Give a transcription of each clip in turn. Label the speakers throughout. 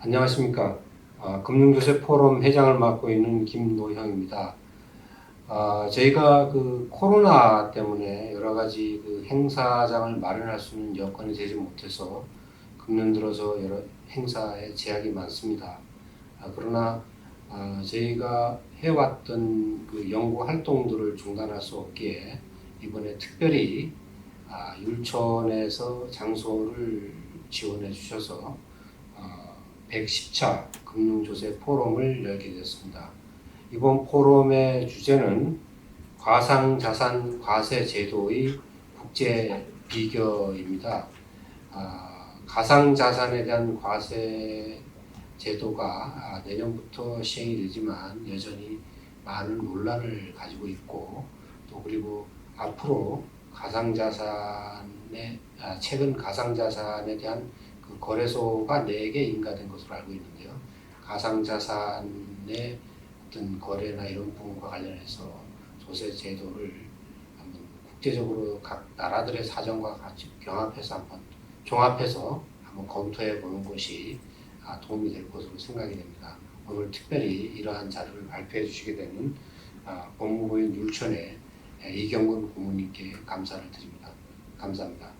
Speaker 1: 안녕하십니까. 금융조세 포럼 회장을 맡고 있는 김노형입니다. 저희가 그 코로나 때문에 여러 가지 그 행사장을 마련할 수 있는 여건이 되지 못해서 금년 들어서 여러 행사에 제약이 많습니다. 그러나 저희가 해왔던 그 연구 활동들을 중단할 수 없기에 이번에 특별히 율촌에서 장소를 지원해 주셔서 110차 금융조세 포럼을 열게 되었습니다. 이번 포럼의 주제는 가상자산 과세 제도의 국제 비교입니다. 가상자산에 대한 과세 제도가 내년부터 시행이 되지만 여전히 많은 논란을 가지고 있고 또 그리고 앞으로 최근 가상자산에 대한 그 거래소가 4개 인가된 것으로 알고 있는데요. 가상자산의 어떤 거래나 이런 부분과 관련해서 조세 제도를 한번 국제적으로 각 나라들의 사정과 같이 종합해서 한번 검토해 보는 것이 도움이 될 것으로 생각이 됩니다. 오늘 특별히 이러한 자료를 발표해 주시게 되는 법무부인 율촌의 이경근 고문님께 감사를 드립니다. 감사합니다.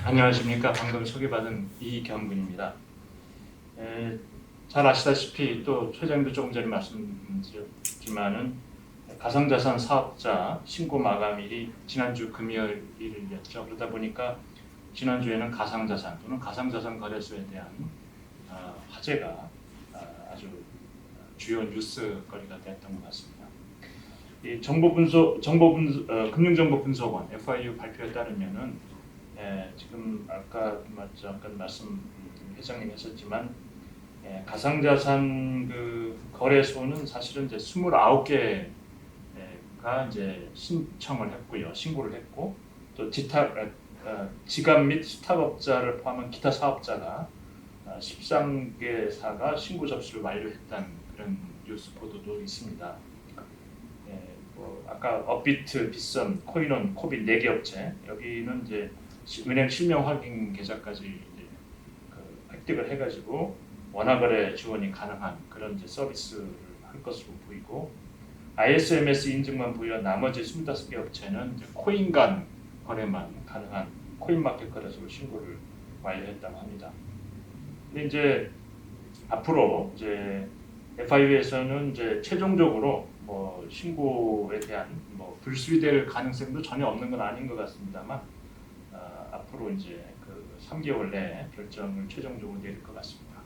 Speaker 2: 안녕하십니까. 방금 소개받은 이경근입니다. 잘 아시다시피 또 최장도 조금 전에 말씀드렸지만은 가상자산 사업자 신고 마감일이 지난주 금요일이었죠. 그러다 보니까 지난주에는 가상자산 또는 가상자산 거래소에 대한 화제가 아주 주요 뉴스거리가 됐던 것 같습니다. 이 금융정보분석원 FIU 발표에 따르면은 지금 잠깐 말씀 회장님 하셨지만 가상자산 그 거래소는 사실은 이제 29개가 이제 신청을 했고요, 신고를 했고 또 지갑 및 수탁업자를 포함한 기타 사업자가 13개사가 신고 접수를 완료했다는 그런 뉴스 보도도 있습니다. 아까 업비트, 빗썸, 코인원, 코빗 4개 업체 여기는 이제 은행 실명 확인 계좌까지 획득을 해가지고 원화거래 지원이 가능한 그런 이제 서비스를 할 것으로 보이고 ISMS 인증만 부여한 나머지 25개 업체는 이제 코인 간 거래만 가능한 코인마켓 거래소로 신고를 완료했다고 합니다. 근데 이제 앞으로 이제 FIU에서는 이제 최종적으로 신고에 대한 불수리될 가능성도 전혀 없는 건 아닌 것 같습니다만 앞으로 이제 그 3개월 내에 결정을 최종적으로 내릴 것 같습니다.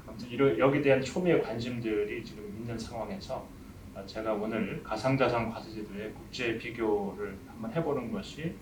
Speaker 2: 아무튼 여기에 대한 초미의 관심들이 지금 있는 상황에서 제가 오늘 가상자산 과세제도의 국제 비교를 한번 해보는 것이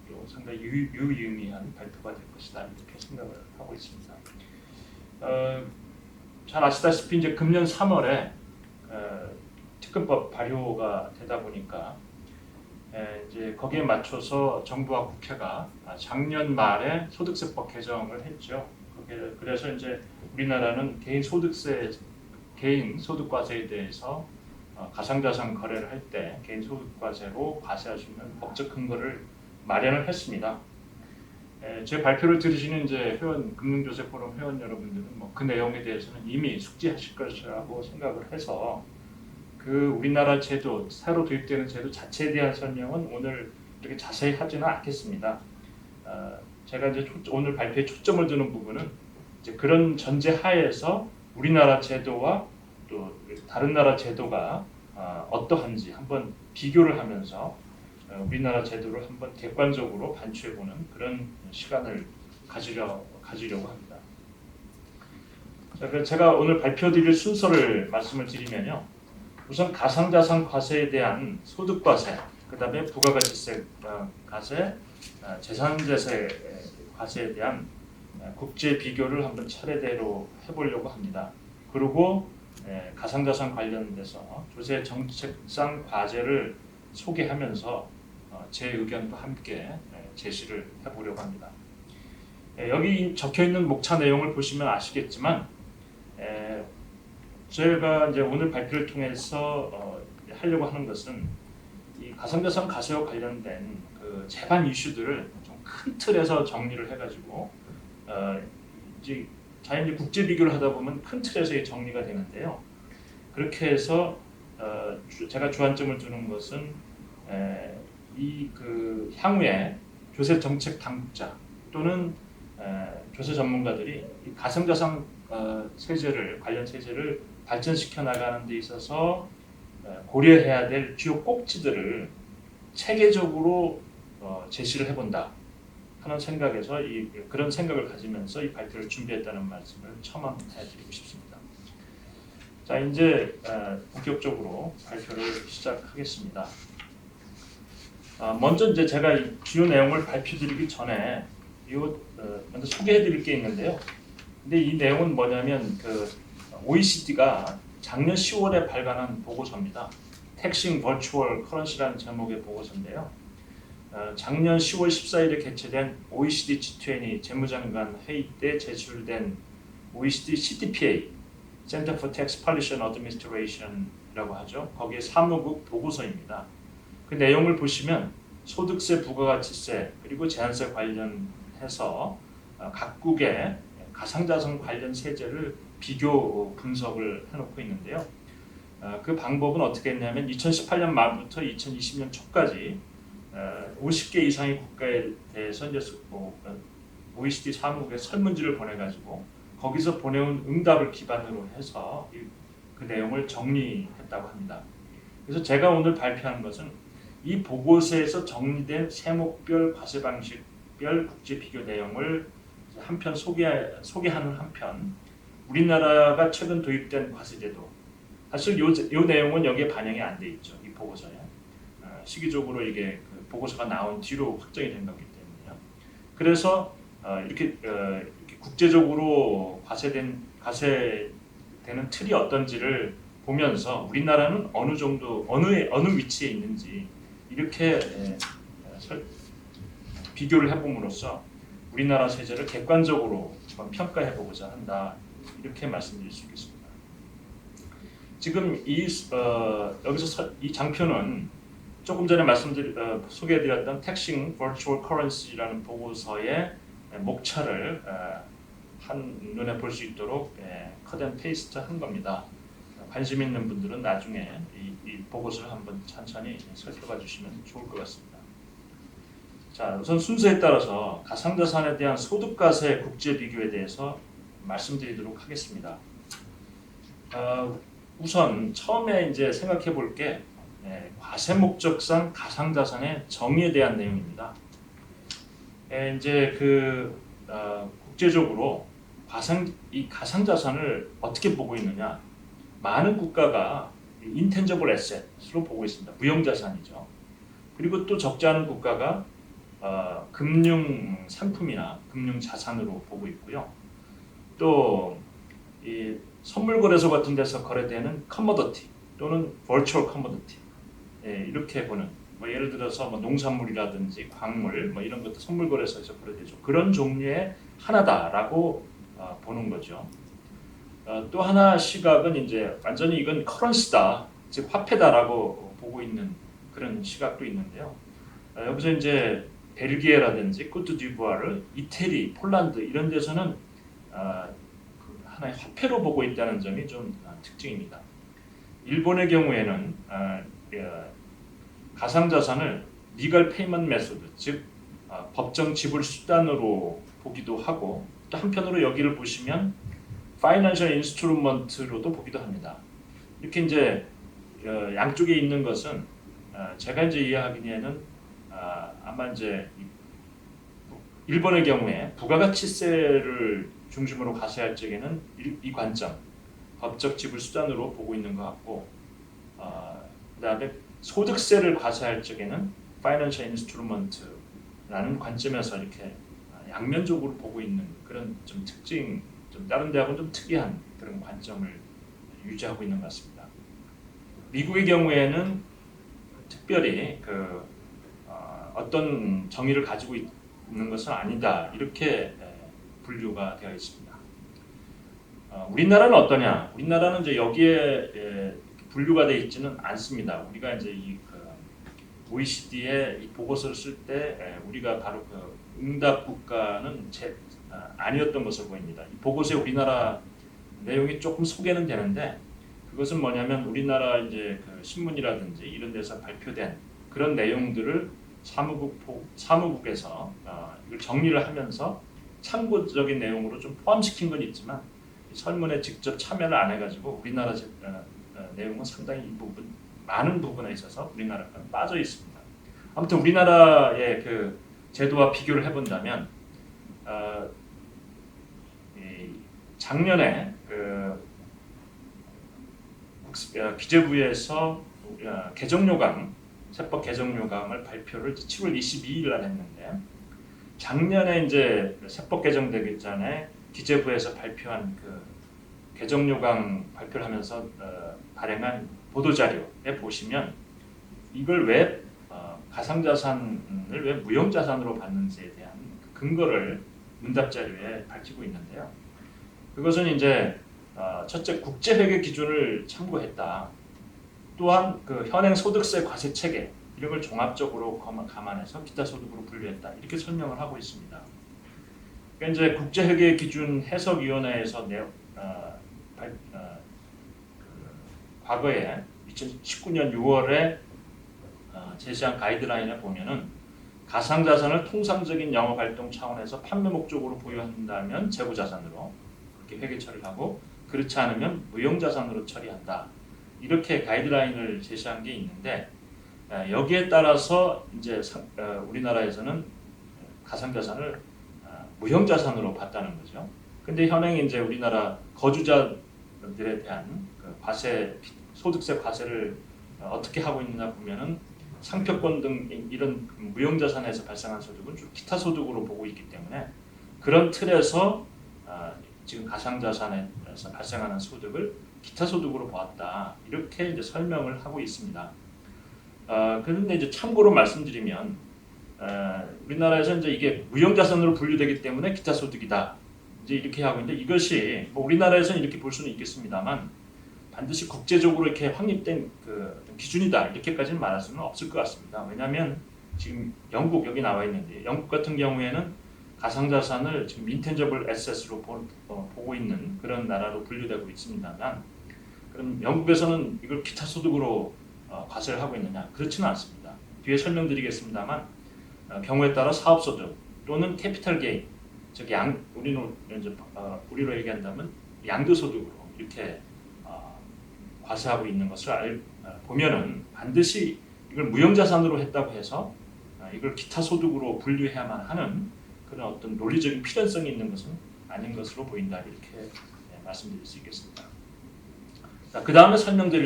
Speaker 2: 또 상당히 유의미한 발표가 될 것이다 이렇게 생각을 하고 있습니다. 잘 아시다시피 이제 금년 3월에 특검법 발효가 되다 보니까 이제 거기에 맞춰서 정부와 국회가 작년 말에 소득세법 개정을 했죠. 그래서 이제 우리나라는 개인 소득과세에 대해서 가상자산 거래를 할 때 개인 소득과세로 과세할 수 있는 법적 근거를 마련을 했습니다. 제 발표를 들으시는 이제 금융조세 포럼 회원 여러분들은 그 내용에 대해서는 이미 숙지하실 것이라고 생각을 해서 그 우리나라 제도, 새로 도입되는 제도 자체에 대한 설명은 오늘 이렇게 자세히 하지는 않겠습니다. 제가 이제 오늘 발표에 초점을 두는 부분은 이제 그런 전제 하에서 우리나라 제도와 또 다른 나라 제도가 어떠한지 한번 비교를 하면서 우리나라 제도를 한번 객관적으로 반추해보는 그런 시간을 가지려고 합니다. 제가 오늘 발표드릴 순서를 말씀을 드리면요. 우선 가상자산 과세에 대한 소득과세, 그 다음에 부가가치세 과세, 재산세세 과세에 대한 국제 비교를 한번 차례대로 해보려고 합니다. 그리고 가상자산 관련돼서 조세 정책상 과제를 소개하면서 제 의견도 함께 제시를 해보려고 합니다. 여기 적혀 있는 목차 내용을 보시면 아시겠지만 저희가 이제 오늘 발표를 통해서 하려고 하는 것은 이 가상자산 가세와 관련된 그 제반 이슈들을 좀 큰 틀에서 정리를 해가지고 이제 자연히 국제 비교를 하다 보면 큰 틀에서 정리가 되는데요. 그렇게 해서 제가 주안점을 두는 것은 이 그 향후에 조세 정책 당국자 또는 조세 전문가들이 이 가상자산 세제를 관련 세제를 발전시켜 나가는 데 있어서 고려해야 될 주요 꼭지들을 체계적으로 제시를 해본다 하는 생각에서 그런 생각을 가지면서 이 발표를 준비했다는 말씀을 첨언해드리고 싶습니다. 자, 이제 본격적으로 발표를 시작하겠습니다. 먼저 이제 제가 이 주요 내용을 발표드리기 전에 먼저 소개해드릴 게 있는데요. 근데 이 내용은 뭐냐면 그 OECD가 작년 10월에 발간한 보고서입니다. Taxing Virtual Currency라는 제목의 보고서인데요. 작년 10월 14일에 개최된 OECD G20 재무장관 회의 때 제출된 OECD CTPA Center for Tax Policy and Administration이라고 하죠. 거기에 사무국 보고서입니다. 그 내용을 보시면 소득세, 부가가치세 그리고 제한세 관련해서 각국의 가상자산 관련 세제를 비교 분석을 해놓고 있는데요. 그 방법은 어떻게 했냐면 2018년 말부터 2020년 초까지 50개 이상의 국가에 대해서 이제 OECD 사무국에 설문지를 보내가지고 거기서 보내온 응답을 기반으로 해서 그 내용을 정리했다고 합니다. 그래서 제가 오늘 발표한 것은 이 보고서에서 정리된 세목별 과세 방식별 국제 비교 내용을 한편 소개하는 한편 우리나라가 최근 도입된 과세제도 사실 요 내용은 여기에 반영이 안 돼 있죠. 이 보고서에 시기적으로 이게 그 보고서가 나온 뒤로 확정이 된 거기 때문에요. 그래서 이렇게 국제적으로 과세되는 틀이 어떤지를 보면서 우리나라는 어느 정도 어느 위치에 있는지 이렇게 비교를 해봄으로써 우리나라 세제를 객관적으로 한번 평가해보고자 한다 이렇게 말씀드릴 수 있겠습니다. 지금 여기서 이 장표는 조금 전에 소개해드렸던 Taxing Virtual Currency라는 보고서의 목차를 한 눈에 볼 수 있도록 컷 앤 페이스트 한 겁니다. 관심 있는 분들은 나중에 이 보고서를 한번 천천히 살펴봐 주시면 좋을 것 같습니다. 자, 우선 순서에 따라서 가상자산에 대한 소득과세 국제 비교에 대해서 말씀드리도록 하겠습니다. 우선 처음에 이제 생각해 볼 게 과세 목적상 가상자산의 정의에 대한 내용입니다. 이제 국제적으로 이 가상자산을 어떻게 보고 있느냐? 많은 국가가 인텐저블 에셋으로 보고 있습니다. 무형자산이죠. 그리고 또 적지 않은 국가가 금융 상품이나 금융 자산으로 보고 있고요. 또 이 선물 거래소 같은 데서 거래되는 커머더티 또는 버추얼 커머더티 이렇게 보는 예를 들어서 농산물이라든지 광물 이런 것도 선물 거래소에서 거래되죠. 그런 종류의 하나다라고 보는 거죠. 또 하나 시각은 이제 완전히 이건 커런시다, 즉 화폐다라고 보고 있는 그런 시각도 있는데요. 여기서 이제 벨기에라든지 코트디부아르, 이태리, 폴란드 이런 데서는 하나의 화폐로 보고 있다는 점이 좀 특징입니다. 일본의 경우에는 가상자산을 리걸 페이먼트 메소드, 즉 법정 지불 수단으로 보기도 하고 또 한편으로 여기를 보시면 파이낸셜 인스트루먼트로도 보기도 합니다. 이렇게 이제 양쪽에 있는 것은 제가 이제 이해하기에는 아마 이제 일본의 경우에 부가가치세를 중심으로 과세할 적에는 이 관점, 법적 지불 수단으로 보고 있는 것 같고, 그다음에 소득세를 과세할 적에는 파이낸셜 인스트루먼트라는 관점에서 이렇게 양면적으로 보고 있는 그런 좀 특징, 좀 다른 데하고는 좀 특이한 그런 관점을 유지하고 있는 것 같습니다. 미국의 경우에는 특별히 어떤 정의를 가지고 있는 것은 아니다 이렇게 분류가 되어 있습니다. 우리나라는 어떠냐? 우리나라는 이제 여기에 분류가 되어 있지는 않습니다. 우리가 이제 OECD의 이 보고서를 쓸 때 우리가 바로 그 응답 국가는 아니었던 것으로 보입니다. 이 보고서에 우리나라 내용이 조금 소개는 되는데 그것은 뭐냐면 우리나라 이제 그 신문이라든지 이런 데서 발표된 그런 내용들을 사무국에서 이걸 정리를 하면서 참고적인 내용으로 좀 포함시킨 건 있지만 설문에 직접 참여를 안 해가지고 우리나라 내용은 상당히 많은 부분에 있어서 우리나라가 빠져 있습니다. 아무튼 우리나라의 그 제도와 비교를 해본다면 작년에 기재부에서 세법 개정 요강을 발표를 7월 22일 날 했는데 작년에 이제 세법 개정되기 전에 기재부에서 발표한 그 개정 요강 발표를 하면서 발행한 보도 자료에 보시면 이걸 왜 가상자산을 왜 무형자산으로 받는지에 대한 근거를 문답 자료에 밝히고 있는데요. 그것은 이제 첫째 국제회계 기준을 참고했다. 또한 그 현행 소득세 과세 체계 이런 걸 종합적으로 감안해서 기타 소득으로 분류했다. 이렇게 설명을 하고 있습니다. 그러니까 이제 국제회계 기준 해석위원회에서 과거에 2019년 6월에 제시한 가이드라인에 보면은 가상자산을 통상적인 영업활동 차원에서 판매 목적으로 보유한다면 재고자산으로 그렇게 회계 처리를 하고 그렇지 않으면 무형자산으로 처리한다. 이렇게 가이드라인을 제시한 게 있는데 여기에 따라서 이제 우리나라에서는 가상자산을 무형자산으로 봤다는 거죠. 근데 현행 이제 우리나라 거주자들에 대한 그 소득세 과세를 어떻게 하고 있느냐 보면은 상표권 등 이런 무형자산에서 발생한 소득은 좀 기타 소득으로 보고 있기 때문에 그런 틀에서 지금 가상자산에서 발생하는 소득을 기타 소득으로 보았다. 이렇게 이제 설명을 하고 있습니다. 그런데 이제 참고로 말씀드리면 우리나라에서 이제 이게 무형자산으로 분류되기 때문에 기타 소득이다. 이제 이렇게 하고 있는데 이것이 뭐 우리나라에서는 이렇게 볼 수는 있겠습니다만 반드시 국제적으로 이렇게 확립된 그 기준이다 이렇게까지는 말할 수는 없을 것 같습니다. 왜냐하면 지금 영국 여기 나와 있는데 영국 같은 경우에는 가상자산을 지금 인텐저블 에셋으로 보고 있는 그런 나라로 분류되고 있습니다만 그럼 영국에서는 이걸 기타 소득으로 과세를 하고 있느냐? 그렇지는 않습니다. 뒤에 설명드리겠습니다만 경우에 따라 사업소득 또는 캐피탈 게인 즉 우리로 얘기한다면 양도소득으로 이렇게 과세하고 있는 것을 보면은 반드시 이걸 무형자산으로 했다고 해서 이걸 기타 소득으로 분류해야만 하는 그런 어떤 논리적인 필연성이 있는 것은 아닌 것으로 보인다 이렇게 말씀드릴 수 있겠습니다. 그 다음에 설명드릴